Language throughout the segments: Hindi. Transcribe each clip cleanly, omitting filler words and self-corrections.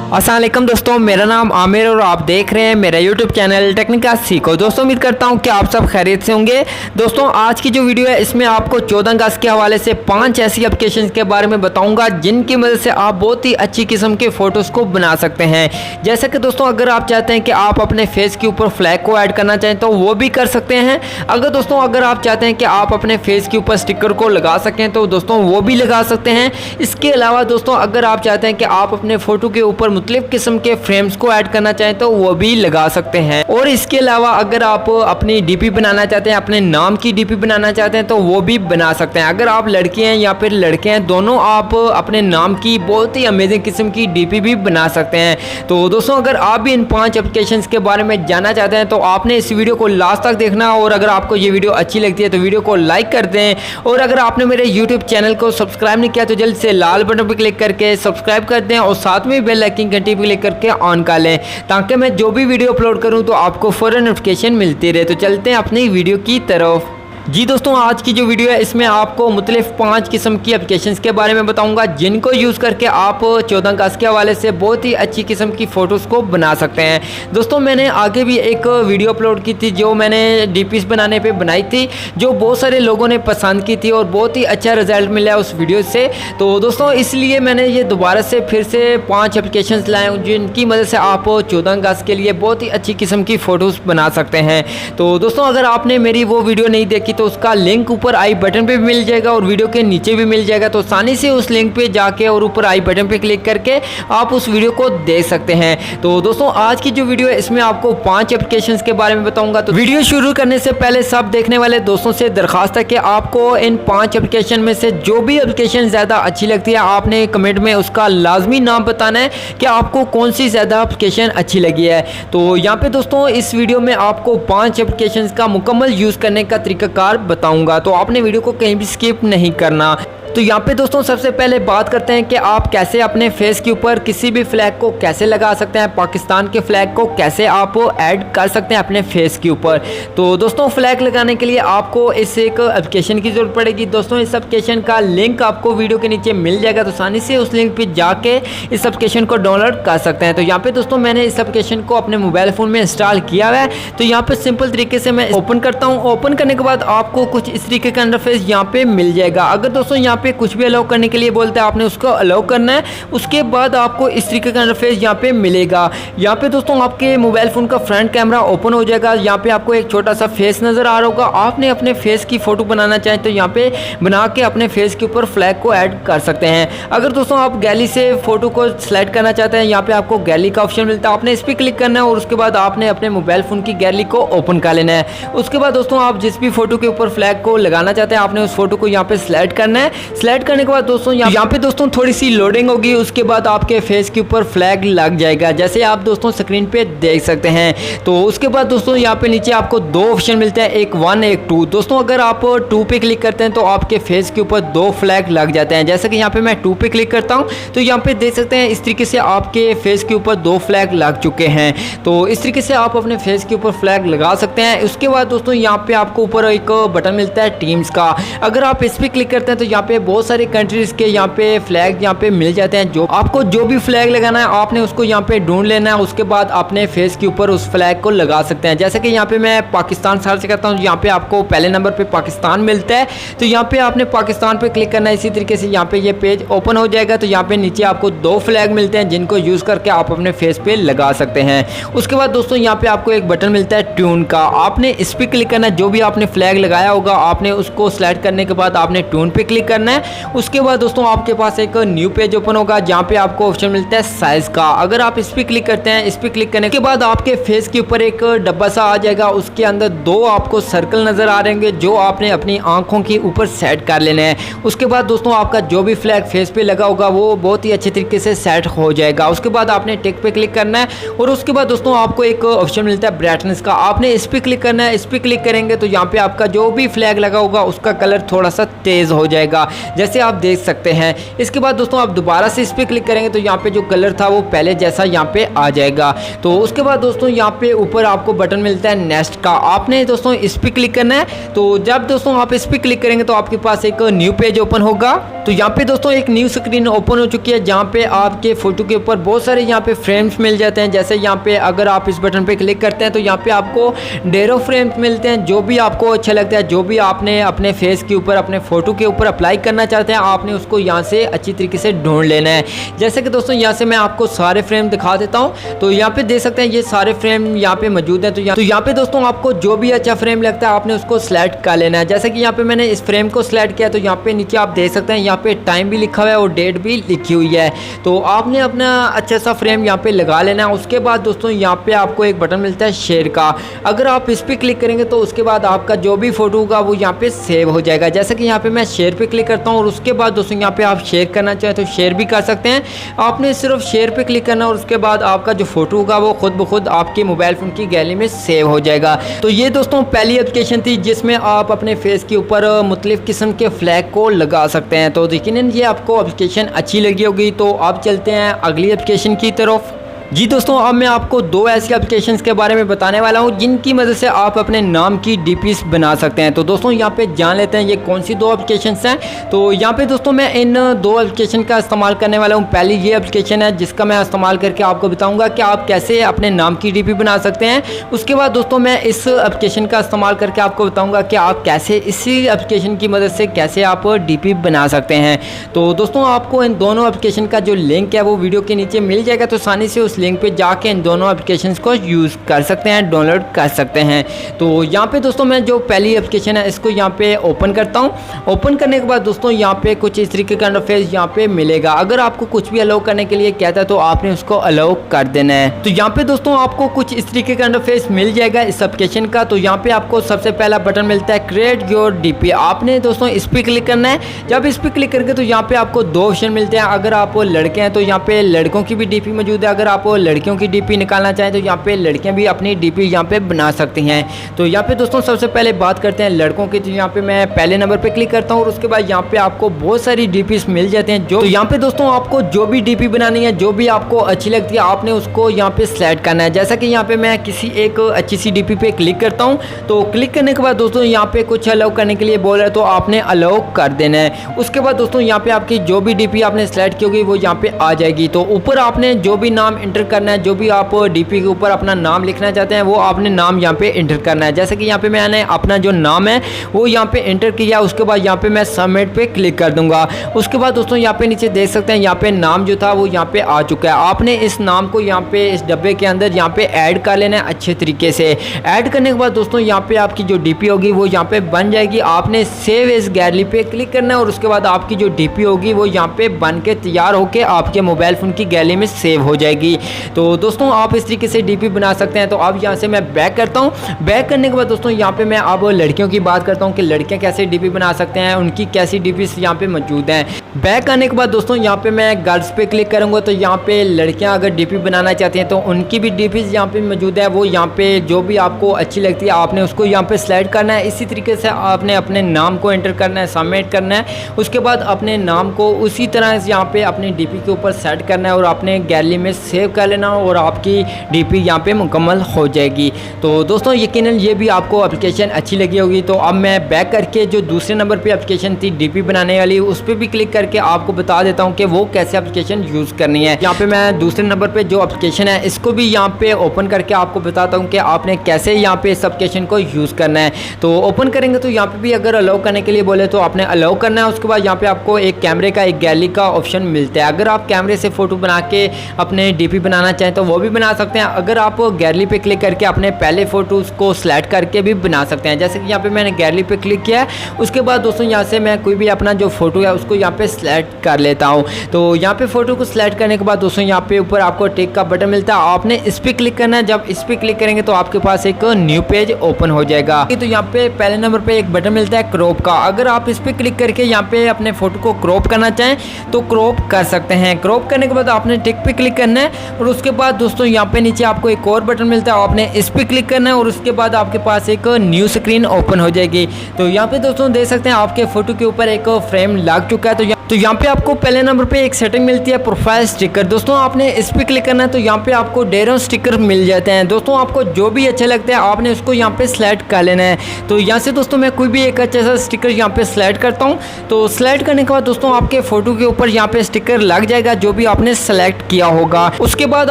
अस्सलाम वालेकुम दोस्तों, मेरा नाम आमिर और आप देख रहे हैं मेरा यूट्यूब चैनल टेक्निका सीखो। दोस्तों उम्मीद करता हूं कि आप सब खैरियत से होंगे। दोस्तों आज की जो वीडियो है इसमें आपको 14 अगस्त के हवाले से 5 ऐसी एप्लीकेशंस के बारे में बताऊंगा जिनकी मदद से आप बहुत ही अच्छी किस्म के फ़ोटोज़ को बना सकते हैं। जैसा कि दोस्तों अगर आप चाहते हैं कि आप अपने फेस के ऊपर फ्लैग को ऐड करना चाहें तो वो भी कर सकते हैं। अगर आप चाहते हैं कि आप अपने फेस के ऊपर स्टिकर को लगा सकें तो दोस्तों वो भी लगा सकते हैं। इसके अलावा दोस्तों अगर आप चाहते हैं कि आप अपने फ़ोटो के ऊपर मुख्तलिफ किस्म के फ्रेम्स को ऐड करना चाहें तो वो भी लगा सकते हैं। और इसके अलावा अगर आप अपनी डीपी बनाना चाहते हैं, अपने नाम की डीपी बनाना चाहते हैं तो वो भी बना सकते हैं। अगर आप लड़के हैं या फिर लड़के हैं, दोनों आप अपने नाम की बहुत ही अमेजिंग किस्म की डीपी भी बना सकते हैं। तो दोस्तों अगर आप भी इन 5 एप्लीकेशंस के बारे में जानना चाहते हैं तो आपने इस वीडियो को लास्ट तक देखना। और अगर आपको ये वीडियो अच्छी लगती है तो वीडियो को लाइक कर दें। और अगर आपने मेरे यूट्यूब चैनल को सब्सक्राइब नहीं किया तो जल्द से लाल बटन पर क्लिक करके सब्सक्राइब कर दें और साथ में बेल आइकन घंटी पर क्लिक करके ऑन कर लें ताकि मैं जो भी वीडियो अपलोड करूं तो आपको फौरन नोटिफिकेशन मिलती रहे। तो चलते हैं अपनी वीडियो की तरफ। जी दोस्तों आज की जो वीडियो है इसमें आपको मुख्तलिफ 5 किस्म की एप्लीकेशंस के बारे में बताऊंगा जिनको यूज़ करके आप 14 अगस्त के हवाले से बहुत ही अच्छी किस्म की फ़ोटोज़ को बना सकते हैं। दोस्तों मैंने आगे भी एक वीडियो अपलोड की थी जो मैंने डीपीस बनाने पे बनाई थी, जो बहुत सारे लोगों ने पसंद की थी और बहुत ही अच्छा रिजल्ट मिला उस वीडियो से। तो दोस्तों इसलिए मैंने ये दोबारा से फिर से 5 एप्लीकेशंस लाए जिनकी मदद से आप 14 अगस्त के लिए बहुत ही अच्छी किस्म की फ़ोटोज़ बना सकते हैं। तो दोस्तों अगर आपने मेरी वो वीडियो नहीं देखी तो उसका लिंक ऊपर आई बटन पे भी मिल जाएगा और वीडियो के नीचे भी मिल जाएगा। तो आसानी से उस लिंक पे जाके और ऊपर आई बटन पे क्लिक करके आप उस वीडियो को देख सकते हैं। तो दोस्तों आज की जो वीडियो है इसमें आपको 5 एप्लीकेशंस के बारे में बताऊंगा। तो वीडियो शुरू करने से पहले सब देखने वाले दोस्तों से दरखास्त है कि आपको इन 5 एप्लीकेशन में से जो भी एप्लीकेशन ज़्यादा अच्छी लगती है आपने कमेंट में उसका लाजमी नाम बताना है कि आपको कौन सी ज़्यादा एप्लीकेशन अच्छी लगी है। तो यहाँ पे दोस्तों इस वीडियो में आपको 5 एप्लीकेशंस का मुकम्मल यूज़ करने का तरीकाकार बताऊंगा, तो आपने वीडियो को कहीं भी स्किप नहीं करना। तो यहाँ पे दोस्तों सबसे पहले बात करते हैं कि आप कैसे अपने फेस के ऊपर किसी भी फ्लैग को कैसे लगा सकते हैं, पाकिस्तान के फ्लैग को कैसे आप ऐड कर सकते हैं अपने फेस के ऊपर। तो दोस्तों फ्लैग लगाने के लिए आपको इस एक एप्लीकेशन की ज़रूरत पड़ेगी। दोस्तों इस एप्लीकेशन का लिंक आपको वीडियो के नीचे मिल जाएगा, तो आसानी से उस लिंक पर जाके इस एप्लीकेशन को डाउनलोड कर सकते हैं। तो यहाँ पे दोस्तों मैंने इस एप्लीकेशन को अपने मोबाइल फ़ोन में इंस्टॉल किया हुआ है। तो यहाँ पे सिंपल तरीके से मैं ओपन करता हूँ। ओपन करने के बाद आपको कुछ इस तरीके का इंटरफेस यहाँ पे मिल जाएगा। अगर दोस्तों यहाँ पे कुछ भी अलाउ करने के लिए बोलते हैं आपने उसको अलाउ करना है। उसके बाद आपको इस तरीके का इंटरफेस यहाँ पे मिलेगा। यहाँ पे दोस्तों आपके मोबाइल फ़ोन का फ्रंट कैमरा ओपन हो जाएगा। यहाँ पे आपको एक छोटा सा फेस नज़र आ रहा होगा। आपने अपने फेस की फ़ोटो बनाना चाहें तो यहाँ पे बना के अपने फेस के ऊपर फ्लैग को ऐड कर सकते हैं। अगर दोस्तों आप गैलरी से फ़ोटो को सिलेक्ट करना चाहते हैं, यहाँ पे आपको गैलरी का ऑप्शन मिलता है, आपने इस पर क्लिक करना है और उसके बाद आपने अपने मोबाइल फ़ोन की गैलरी को ओपन कर लेना है। उसके बाद दोस्तों आप जिस भी फ़ोटो के ऊपर फ्लैग को लगाना चाहते हैं आपने उस फोटो को यहाँ पे सिलेक्ट करना है। सिलेक्ट करने के बाद दोस्तों यहाँ पे दोस्तों थोड़ी सी लोडिंग होगी, उसके बाद आपके फेस के ऊपर फ्लैग लग जाएगा जैसे आप दोस्तों स्क्रीन पे देख सकते हैं। तो उसके बाद दोस्तों यहाँ पे नीचे आपको 2 ऑप्शन मिलते हैं, एक 1 एक 2। दोस्तों अगर आप 2 पे क्लिक करते हैं तो आपके फेस के ऊपर 2 फ्लैग लग जाते हैं। जैसे कि यहाँ पे मैं 2 पे क्लिक करता हूँ तो यहाँ पे देख सकते हैं इस तरीके से आपके फेस के ऊपर 2 फ्लैग लग चुके हैं। तो इस तरीके से आप अपने फेस के ऊपर फ्लैग लगा सकते हैं। उसके बाद दोस्तों यहाँ पे आपको ऊपर एक बटन मिलता है टीम्स का। अगर आप इस पर क्लिक करते हैं तो यहाँ पे बहुत सारे कंट्रीज के यहाँ पे फ्लैग यहाँ पे मिल जाते हैं। जो आपको जो भी फ्लैग लगाना है आपने उसको यहाँ पे ढूंढ लेना है। उसके बाद अपने फेस के ऊपर उस फ्लैग को लगा सकते हैं। जैसे कि यहाँ पे मैं पाकिस्तान सर्च करता हूँ, यहाँ पे आपको पहले नंबर पे पाकिस्तान मिलता है। तो यहाँ पे आपने पाकिस्तान पे क्लिक करना है। इसी तरीके से यहाँ पे ये पेज ओपन हो जाएगा। तो यहाँ पे नीचे आपको 2 फ्लैग मिलते हैं जिनको यूज़ करके आप अपने फेस पे लगा सकते हैं। उसके बाद दोस्तों यहाँ पे आपको एक बटन मिलता है ट्यून का, आपने इस पर क्लिक करना है। जो भी आपने फ्लैग लगाया होगा आपने उसको सेलेक्ट करने के बाद आपने ट्यून पे क्लिक करना है। उसके बाद दोस्तों आपके पास एक न्यू पेज ओपन होगा जहाँ पे आपको ऑप्शन मिलता है साइज का। अगर आप इस पर क्लिक करते हैं, इस पर क्लिक करने के बाद आपके फेस के ऊपर एक डब्बा सा आ जाएगा। उसके अंदर 2 आपको सर्कल नजर आ रहेंगे जो आपने अपनी आंखों के ऊपर सेट कर लेना है। उसके बाद दोस्तों आपका जो भी फ्लैग फेस पे लगा होगा वो बहुत ही अच्छे तरीके से सेट हो जाएगा। उसके बाद आपने टिक पे क्लिक करना है और उसके बाद दोस्तों आपको एक ऑप्शन मिलता है ब्राइटनेस का, आपने इस पर क्लिक करना है। इस पर क्लिक करेंगे तो यहाँ पे आपका जो भी फ्लैग लगा होगा उसका कलर थोड़ा सा तेज हो जाएगा। जैसे आप देख सकते हैं। इसके बाद दोस्तों आप दोबारा से इस पर क्लिक करेंगे तो यहाँ पे जो कलर था वो पहले जैसा यहाँ पे आ जाएगा। तो उसके बाद दोस्तों यहाँ पे ऊपर आपको बटन मिलता है नेक्स्ट का, आपने दोस्तों इस पर क्लिक करना है। तो जब दोस्तों आप इस पर क्लिक करेंगे तो आपके पास एक न्यू पेज ओपन होगा। तो यहाँ पे दोस्तों एक न्यू स्क्रीन ओपन हो चुकी है जहाँ पे आपके फोटो के ऊपर बहुत सारे यहाँ पे फ्रेम्स मिल जाते हैं। जैसे यहाँ पे अगर आप इस बटन पे क्लिक करते हैं तो यहाँ पे आपको ढेरों फ्रेम्स मिलते हैं, जो भी आपको अच्छा लगता है, जो भी आपने अपने फेस के ऊपर अपने फोटो के ऊपर अप्लाई करना चाहते हैं, आपने उसको यहाँ से अच्छी तरीके से ढूंढ लेना है। जैसे कि दोस्तों यहाँ से मैं आपको सारे फ्रेम दिखा देता हूँ। तो यहाँ पे देख सकते हैं ये सारे फ्रेम यहाँ पे मौजूद हैं। तो यहाँ पे दोस्तों आपको जो भी अच्छा फ्रेम लगता है आपने उसको सिलेक्ट कर लेना है। जैसे कि यहाँ पे मैंने इस फ्रेम को सिलेक्ट किया तो यहाँ पे नीचे आप देख सकते हैं यहाँ पे टाइम भी लिखा हुआ है और डेट भी लिखी हुई है। तो आपने अपना अच्छा सा फ्रेम यहाँ पे लगा लेना है। उसके बाद दोस्तों यहाँ पे आपको एक बटन मिलता है शेयर का, अगर आप इस पर क्लिक करेंगे तो उसके बाद आपका जो भी फोटो होगा वो यहाँ पे सेव हो जाएगा। जैसे कि यहाँ पे मैं शेयर पे क्लिक करता हूँ और उसके बाद दोस्तों यहाँ पे आप शेयर करना चाहें तो शेयर भी कर सकते हैं। आपने सिर्फ शेयर पे क्लिक करना और उसके बाद आपका जो फोटो होगा वो खुद ब खुद आपके मोबाइल फ़ोन की गैलरी में सेव हो जाएगा। तो ये दोस्तों पहली एप्लीकेशन थी जिसमें आप अपने फेस के ऊपर मुख्तलिफ किस्म के फ्लैग को लगा सकते हैं। तो यकीनन ये आपको एप्लीकेशन अच्छी लगी होगी। तो आप चलते हैं अगली एप्लीकेशन की तरफ। जी दोस्तों, अब मैं आपको दो ऐसी एप्लीकेशंस के बारे में बताने वाला हूं जिनकी मदद से आप अपने नाम की डीपीस बना सकते हैं। तो दोस्तों यहाँ पे जान लेते हैं ये कौन सी दो एप्लीकेशंस हैं। तो यहाँ पे दोस्तों मैं इन दो एप्लीकेशन का इस्तेमाल करने वाला हूं। पहली ये एप्लीकेशन है जिसका मैं इस्तेमाल करके आपको बताऊंगा कि आप कैसे अपने नाम की डीपी बना सकते हैं। उसके बाद दोस्तों मैं इस एप्लीकेशन का इस्तेमाल करके आपको बताऊँगा कि आप कैसे इसी एप्लीकेशन की मदद से कैसे आप डीपी बना सकते हैं। तो दोस्तों आपको इन दोनों एप्लीकेशन का जो लिंक है वो वीडियो के नीचे मिल जाएगा। तो आसानी से लिंक पे जाके इन दोनों एप्लीकेशंस को यूज़ कर सकते हैं, डाउनलोड कर सकते हैं। तो यहाँ पे दोस्तों मैं जो पहली एप्लीकेशन है इसको यहाँ पे ओपन करता हूँ। ओपन करने के बाद दोस्तों यहाँ पे कुछ इस तरीके का इंटरफेस यहाँ पे मिलेगा। अगर आपको कुछ भी अलाउ करने के लिए कहता है तो आपने उसको अलाउ कर देना है। तो यहाँ पे दोस्तों आपको कुछ इस तरीके का इंटरफेस मिल जाएगा इस एप्लीकेशन का। तो यहाँ पे आपको सबसे पहला बटन मिलता है क्रिएट योर डीपी, आपने दोस्तों इस पर क्लिक करना है। जब इस पर क्लिक करके तो यहाँ पे आपको दो ऑप्शन मिलते हैं। अगर आप लड़के हैं तो यहाँ पे लड़कों की भी डीपी मौजूद है, अगर आप लड़कियों की डीपी निकालना चाहें तो यहाँ पे लड़कियां भी अपनी डीपी यहाँ पे बना सकती हैं। तो यहाँ पे दोस्तों सबसे पहले बात करते हैं लड़कों की। तो यहाँ पे मैं पहले नंबर पे क्लिक करता हूँ और उसके बाद यहाँ पे आपको बहुत सारी डीपीस मिल जाते हैं। जो तो यहाँ पे दोस्तों आपको जो भी डीपी बनानी है, जो भी आपको अच्छी लगती है, आपने उसको यहाँ पे सिलेक्ट करना है। जैसा कि यहाँ पे मैं किसी एक अच्छी सी डीपी पे क्लिक करता हूँ। तो क्लिक करने के बाद दोस्तों यहाँ पे कुछ अलाउ करने के लिए बोल रहा है तो आपने अलाउ कर देना है। उसके बाद दोस्तों यहाँ पे आपकी जो भी डीपी आपने सेलेक्ट की होगी वो यहाँ पे आ जाएगी। तो ऊपर आपने जो भी नाम इंटर करना है, जो भी आप डीपी के ऊपर अपना नाम लिखना चाहते हैं वो आपने नाम यहाँ पे इंटर करना है। जैसे कि यहाँ पे मैंने अपना जो नाम है वो यहाँ पे इंटर किया। उसके बाद यहाँ पे मैं सबमिट पे क्लिक कर दूंगा। उसके बाद दोस्तों यहाँ पे नीचे देख सकते हैं यहाँ पे नाम जो था वो यहाँ पे आ चुका है। आपने इस नाम को यहाँ पे इस डब्बे के अंदर यहाँ पे ऐड कर लेना है अच्छे तरीके से। ऐड करने के बाद दोस्तों यहाँ पे आपकी जो डीपी होगी वो यहाँ पे बन जाएगी। आपने सेव एज गैलरी पे क्लिक करना है और उसके बाद आपकी जो डीपी होगी वो यहाँ पे बन के तैयार होके आपके मोबाइल फ़ोन की गैलरी में सेव हो जाएगी। तो दोस्तों आप इस तरीके से डीपी बना सकते हैं। तो अब यहाँ से मैं बैक करता हूँ। बैक करने के बाद दोस्तों यहाँ पे मैं अब लड़कियों की बात करता हूँ कि लड़कियाँ कैसे डीपी बना सकते हैं, उनकी कैसी डीपी यहाँ पे मौजूद हैं। बैक करने के बाद दोस्तों यहाँ पे मैं गर्ल्स पे क्लिक करूँगा। तो यहाँ पे लड़कियाँ अगर डीपी बनाना चाहती हैं तो उनकी भी डीपी यहाँ पे मौजूद है। वो यहाँ पे जो भी आपको अच्छी लगती है आपने उसको यहाँ पे सिलेक्ट करना है। इसी तरीके से आपने अपने नाम को एंटर करना है, सबमिट करना है। उसके बाद अपने नाम को उसी तरह से यहाँ पे अपनी डीपी के ऊपर सेट करना है और अपने गैलरी में सेव कर लेना और आपकी डीपी यहाँ पे मुकम्मल हो जाएगी। तो दोस्तों यकीनन ये भी आपको एप्लीकेशन अच्छी लगी होगी। तो अब मैं बैक करके जो दूसरे नंबर पे एप्लीकेशन थी डीपी बनाने वाली, उस पर भी क्लिक करके आपको बता देता हूँ कि वो कैसे एप्लीकेशन यूज़ करनी है। यहाँ पे मैं दूसरे नंबर पे जो एप्लीकेशन है इसको भी यहाँ पे ओपन करके आपको बताता हूँ कि आपने कैसे यहाँ पे इस एप्लीकेशन को यूज़ करना है। तो ओपन करेंगे तो यहाँ पे भी अगर अलाउ करने के लिए बोले तो आपने अलाउ करना है। उसके बाद यहाँ पे आपको एक कैमरे का एक गैलरी का ऑप्शन मिलता है। अगर आप कैमरे से फ़ोटो बना के अपने डीपी बनाना चाहें तो वो भी बना सकते हैं। अगर आप गैलरी पे क्लिक करके अपने पहले फ़ोटोज़ को सिलेक्ट करके भी बना सकते हैं। जैसे कि यहाँ पे मैंने गैलरी पे क्लिक किया है। उसके बाद दोस्तों यहाँ से मैं कोई भी अपना जो फ़ोटो है उसको यहाँ पे सिलेक्ट कर लेता हूँ। तो यहाँ पे फ़ोटो को सिलेक्ट करने के बाद दोस्तों यहाँ पे ऊपर आपको टिक का बटन मिलता है, आपने इस पर क्लिक करना है। जब इस पर क्लिक करेंगे तो आपके पास एक न्यू पेज ओपन हो जाएगा। तो यहाँ पे पहले नंबर पे एक बटन मिलता है क्रॉप का। अगर आप इस पर क्लिक करके यहाँ पे अपने फ़ोटो को क्रॉप करना चाहें तो क्रॉप कर सकते हैं। क्रॉप करने के बाद आपने टिक पे क्लिक करना है। और उसके बाद दोस्तों यहाँ पे नीचे आपको एक और बटन मिलता है, आपने इस पर क्लिक करना है और उसके बाद आपके पास एक न्यू स्क्रीन ओपन हो जाएगी। तो यहाँ पे दोस्तों देख सकते हैं आपके फोटो के ऊपर एक फ्रेम लग चुका है। तो यहाँ पे आपको पहले नंबर पे एक सेटिंग मिलती है प्रोफाइल स्टिकर। दोस्तों आपने इस पर क्लिक करना है तो यहाँ पे आपको ढेरों स्टिकर मिल जाते हैं। दोस्तों आपको जो भी अच्छा लगता है आपने उसको यहाँ पे सिलेक्ट कर लेना है। तो यहाँ से दोस्तों मैं कोई भी एक अच्छा सा स्टिकर यहाँ पे सिलेक्ट करता हूँ। तो सिलेक्ट करने के बाद दोस्तों आपके फोटो के ऊपर यहाँ पे स्टिकर लग जाएगा जो भी आपने सेलेक्ट किया होगा। उसके बाद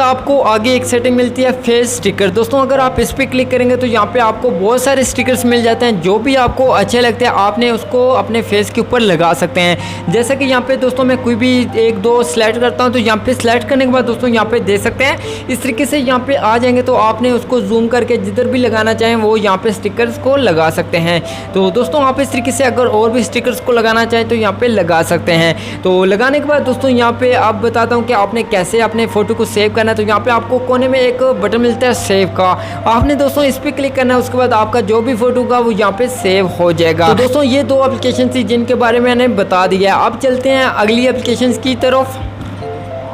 आपको आगे एक सेटिंग मिलती है फेस स्टिकर। दोस्तों अगर आप इस पर क्लिक करेंगे तो यहाँ पे आपको बहुत सारे स्टिकर्स मिल जाते हैं, जो भी आपको अच्छे लगते हैं आपने उसको अपने फेस के ऊपर लगा सकते हैं। जैसे कि यहाँ पे दोस्तों मैं कोई भी एक दो सिलेक्ट करता हूँ। तो यहाँ पे सिलेक्ट करने के बाद दोस्तों यहाँ पे देख सकते हैं इस तरीके से यहाँ पे आ जाएंगे। तो आपने उसको जूम करके जिधर भी लगाना चाहें वो यहाँ पे स्टिकर्स को लगा सकते हैं। तो दोस्तों आप इस तरीके से अगर और भी स्टिकर्स को लगाना चाहें तो यहाँ पे लगा सकते हैं। तो लगाने के बाद दोस्तों यहाँ पे आप बताता हूँ कि आपने कैसे अपने फोटो को सेव करना है। तो यहाँ पे आपको कोने में एक बटन मिलता है सेव का, आपने दोस्तों इस पर क्लिक करना है। उसके बाद आपका जो भी फोटो होगा वो यहाँ पे सेव हो जाएगा। तो दोस्तों ये दो एप्लीकेशन थी जिनके बारे में मैंने बता दिया। अब चलते हैं अगली एप्लीकेशंस की तरफ।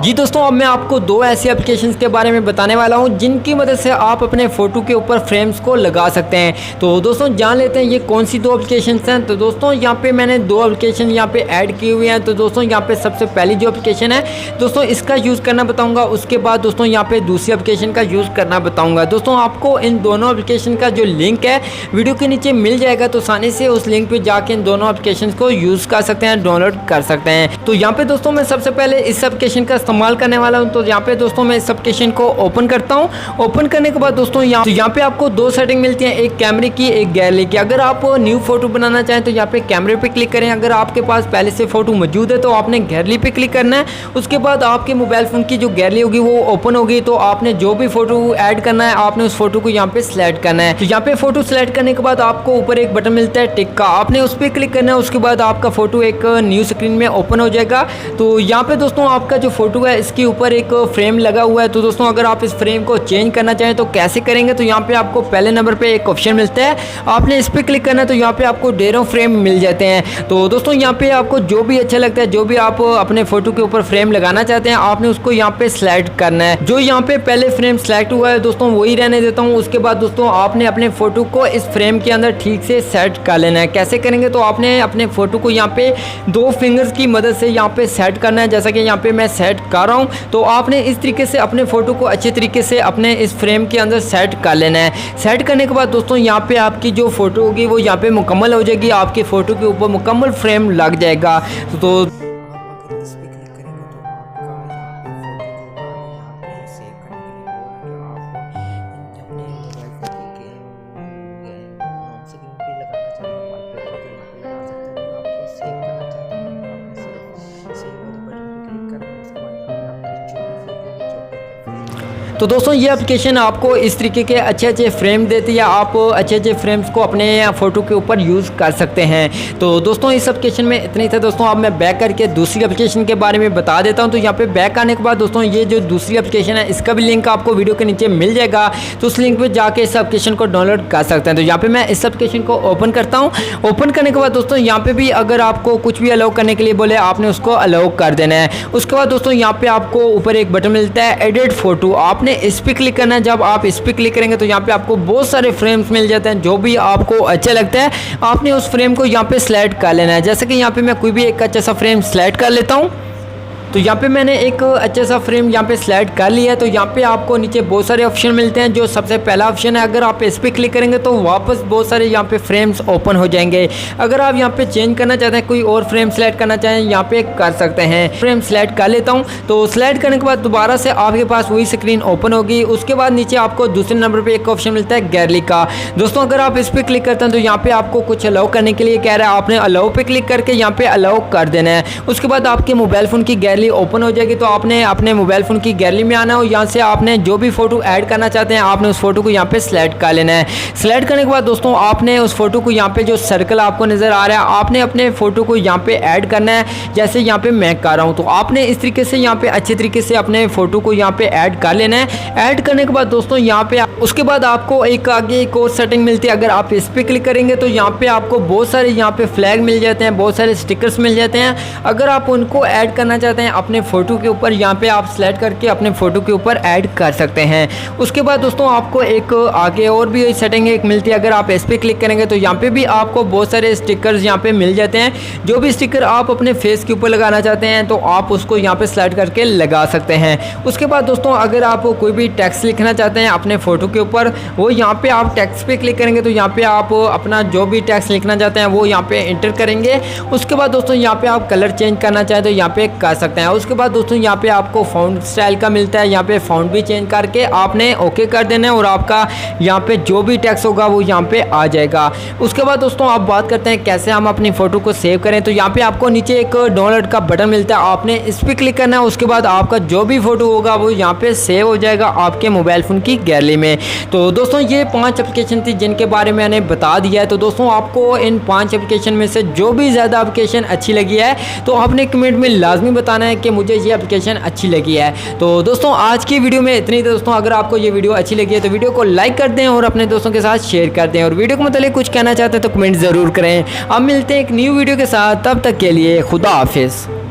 जी दोस्तों अब मैं आपको दो ऐसी एप्लीकेशंस के बारे में बताने वाला हूं जिनकी मदद से आप अपने फ़ोटो के ऊपर फ्रेम्स को लगा सकते हैं। तो दोस्तों जान लेते हैं ये कौन सी दो एप्लीकेशंस हैं। तो दोस्तों यहाँ पे मैंने दो एप्लीकेशन यहाँ पे ऐड की हुई हैं। तो दोस्तों यहाँ पे सबसे पहली जो एप्लीकेशन है दोस्तों इसका यूज़ करना बताऊँगा, उसके बाद दोस्तों यहाँ पे दूसरी एप्लीकेशन का यूज़ करना बताऊँगा। दोस्तों आपको इन दोनों एप्लीकेशन का जो लिंक है वीडियो के नीचे मिल जाएगा, तो आसानी से उस लिंक पर जाके इन दोनों एप्लीकेशन को यूज़ कर सकते हैं, डाउनलोड कर सकते हैं। तो यहाँ पे दोस्तों मैं सबसे पहले इस एप्लीकेशन का इस्तेमाल करने वाला हूं। तो यहाँ पे दोस्तों मैं इस एप्लीकेशन को ओपन करता हूं। ओपन करने के बाद दोस्तों यहाँ पे आपको दो सेटिंग मिलती हैं, एक कैमरे की एक गैलरी की। अगर आप न्यू फोटो बनाना चाहें तो यहाँ पे कैमरे पे क्लिक करें। अगर आपके पास पहले से फोटो मौजूद है तो आपने गैलरी पे क्लिक करना है। उसके बाद आपके मोबाइल फोन की जो गैलरी होगी वो ओपन होगी। तो आपने जो भी फोटो ऐड करना है आपने उस फोटो को यहाँ पे सिलेक्ट करना है। तो यहाँ पे फोटो सिलेक्ट करने के बाद आपको ऊपर एक बटन मिलता है टिक का, आपने उस पर क्लिक करना है। उसके बाद आपका फोटो एक न्यू स्क्रीन में ओपन हो जाएगा। तो यहाँ पे दोस्तों आपका जो फोटो है इसके ऊपर एक फ्रेम लगा हुआ है। तो दोस्तों अगर आप इस फ्रेम को चेंज करना चाहें तो कैसे करेंगे। तो यहाँ पे आपको पहले नंबर पे एक ऑप्शन मिलता है, आपने इस पर क्लिक करना है। तो यहाँ पे आपको ढेरों फ्रेम मिल जाते हैं। तो दोस्तों यहाँ पे आपको जो भी अच्छा लगता है, जो भी आप अपने फोटो के ऊपर फ्रेम लगाना चाहते हैं आपने उसको यहाँ पे सिलेक्ट करना है। जो यहाँ पे पहले फ्रेम सिलेक्ट हुआ है दोस्तों वही रहने देता हूँ। उसके बाद दोस्तों आपने अपने फोटो को इस फ्रेम के अंदर ठीक से सेट कर लेना है। कैसे करेंगे तो आपने अपने फोटो को यहाँ पे दो फिंगर्स की मदद से यहाँ पे सेट करना है, जैसा कि यहाँ पे मैं सेट कर रहा हूँ। तो आपने इस तरीके से अपने फोटो को अच्छे तरीके से अपने इस फ्रेम के अंदर सेट कर लेना है। सेट करने के बाद दोस्तों यहाँ पे आपकी जो फोटो होगी वो यहाँ पे मुकम्मल हो जाएगी, आपके फोटो के ऊपर मुकम्मल फ्रेम लग जाएगा। तो तो दोस्तों ये एप्लीकेशन आपको इस तरीके के अच्छे अच्छे फ्रेम देती है, आप अच्छे अच्छे फ्रेम्स को अपने फ़ोटो के ऊपर यूज़ कर सकते हैं। तो दोस्तों इस एप्लीकेशन में इतनी था दोस्तों। अब मैं बैक करके दूसरी एप्लीकेशन के बारे में बता देता हूं। तो यहाँ पे बैक आने के बाद दोस्तों ये जो दूसरी एप्लीकेशन है इसका भी लिंक आपको वीडियो के नीचे मिल जाएगा, तो उस लिंक पर जाके इस एप्लीकेशन को डाउनलोड कर सकते हैं। तो यहाँ पर मैं इस एप्लीकेशन को ओपन करता हूँ। ओपन करने के बाद दोस्तों यहाँ पर भी अगर आपको कुछ भी अलाउ करने के लिए बोले आपने उसको अलाउ कर देना है। उसके बाद दोस्तों यहाँ पर आपको ऊपर एक बटन मिलता है एडिट फोटो, आपने इस पर क्लिक करना है। जब आप इस पर क्लिक करेंगे तो यहाँ पे आपको बहुत सारे फ्रेम्स मिल जाते हैं, जो भी आपको अच्छा लगता है आपने उस फ्रेम को यहाँ पे सिलेक्ट कर लेना है। जैसे कि यहाँ पे मैं कोई भी एक अच्छा सा फ्रेम सिलेक्ट कर लेता हूँ। तो यहाँ पे मैंने एक अच्छा सा फ्रेम यहाँ पे सिलेक्ट कर लिया है। तो यहाँ पे आपको नीचे बहुत सारे ऑप्शन मिलते हैं। जो सबसे पहला ऑप्शन है अगर आप इस पर क्लिक करेंगे तो वापस बहुत सारे यहाँ पे फ्रेम्स ओपन हो जाएंगे। अगर आप यहाँ पे चेंज करना चाहते हैं, कोई और फ्रेम सेलेक्ट करना चाहें यहाँ पे कर सकते हैं। फ्रेम सेलेक्ट कर लेता हूँ। तो सिलेक्ट करने के बाद दोबारा से आपके पास वही स्क्रीन ओपन होगी। उसके बाद नीचे आपको दूसरे नंबर पर एक ऑप्शन मिलता है गैलरी का। दोस्तों अगर आप इस पर क्लिक करते हैं तो यहाँ पे आपको कुछ अलाउ करने के लिए कह रहा है, आपने अलाउ पे क्लिक करके यहाँ पे अलाउ कर देना है। उसके बाद आपके मोबाइल फ़ोन की गैलरी ओपन हो जाएगी। तो आपने अपने मोबाइल फ़ोन की गैलरी में आना हो, यहाँ से आपने जो भी फोटो ऐड करना चाहते हैं आपने उस फोटो को यहाँ पे सिलेक्ट कर लेना है। सिलेक्ट करने के बाद दोस्तों आपने उस फोटो को यहाँ पे जो सर्कल आपको नज़र आ रहा है आपने अपने फोटो को यहाँ पे ऐड करना है। जैसे यहाँ पे मैं कर रहा हूँ तो आपने इस तरीके से यहाँ पे अच्छे तरीके से अपने फोटो को यहाँ पे ऐड कर लेना है। ऐड करने के बाद दोस्तों यहाँ पे उसके बाद आपको एक आगे एक और सेटिंग मिलती है। अगर आप इस पर क्लिक करेंगे तो यहाँ पे आपको बहुत सारे यहाँ पे फ्लैग मिल जाते हैं, बहुत सारे स्टिकर्स मिल जाते हैं। अगर आप उनको ऐड करना चाहते हैं अपने फ़ोटो के ऊपर यहाँ पे आप सेलेक्ट करके अपने फ़ोटो के ऊपर ऐड कर सकते हैं। उसके बाद दोस्तों आपको एक आगे और भी सेटिंग एक मिलती है, अगर आप इस पर क्लिक करेंगे तो यहाँ पे भी आपको बहुत सारे स्टिकर्स यहाँ पे मिल जाते हैं। जो भी स्टिकर आप अपने फेस के ऊपर लगाना चाहते हैं तो आप उसको यहाँ पे सेलेक्ट करके लगा सकते हैं। उसके बाद दोस्तों अगर आप कोई भी टेक्स्ट लिखना चाहते हैं अपने फ़ोटो के ऊपर, वो यहाँ पे आप टेक्स्ट पे क्लिक करेंगे तो यहाँ पे आप अपना जो भी टेक्स्ट लिखना चाहते हैं वो यहाँ पे इंटर करेंगे। उसके बाद दोस्तों यहाँ पे आप कलर चेंज करना चाहें तो यहाँ पे कर सकते हैं। उसके बाद दोस्तों यहाँ पे आपको फ़ॉन्ट स्टाइल का मिलता है, यहाँ पे फ़ॉन्ट भी चेंज करके आपने ओके कर देना है और आपका यहाँ पे जो भी टेक्स्ट होगा वो यहाँ पे आ जाएगा। उसके बाद दोस्तों आप बात करते हैं कैसे हम अपनी फ़ोटो को सेव करें। तो यहाँ पे आपको नीचे एक डाउनलोड का बटन मिलता है, आपने इस पर क्लिक करना है। उसके बाद आपका जो भी फ़ोटो होगा वो यहाँ पे सेव हो जाएगा आपके मोबाइल फ़ोन की गैलरी में। तो दोस्तों ये 5 एप्लीकेशन थी जिनके बारे में मैंने बता दिया है। तो दोस्तों आपको इन 5 एप्लीकेशन में से जो भी ज़्यादा एप्लीकेशन अच्छी लगी है तो आपने कमेंट में लाजमी बताना है कि मुझे ये एप्लीकेशन अच्छी लगी है। तो दोस्तों आज की वीडियो में इतनी। दोस्तों अगर आपको ये वीडियो अच्छी लगी है तो वीडियो को लाइक कर दें और अपने दोस्तों के साथ शेयर कर दें, और वीडियो को मतलब कुछ कहना चाहते हैं तो कमेंट ज़रूर करें। अब मिलते हैं एक न्यू वीडियो के साथ, तब तक के लिए खुदा हाफिज़।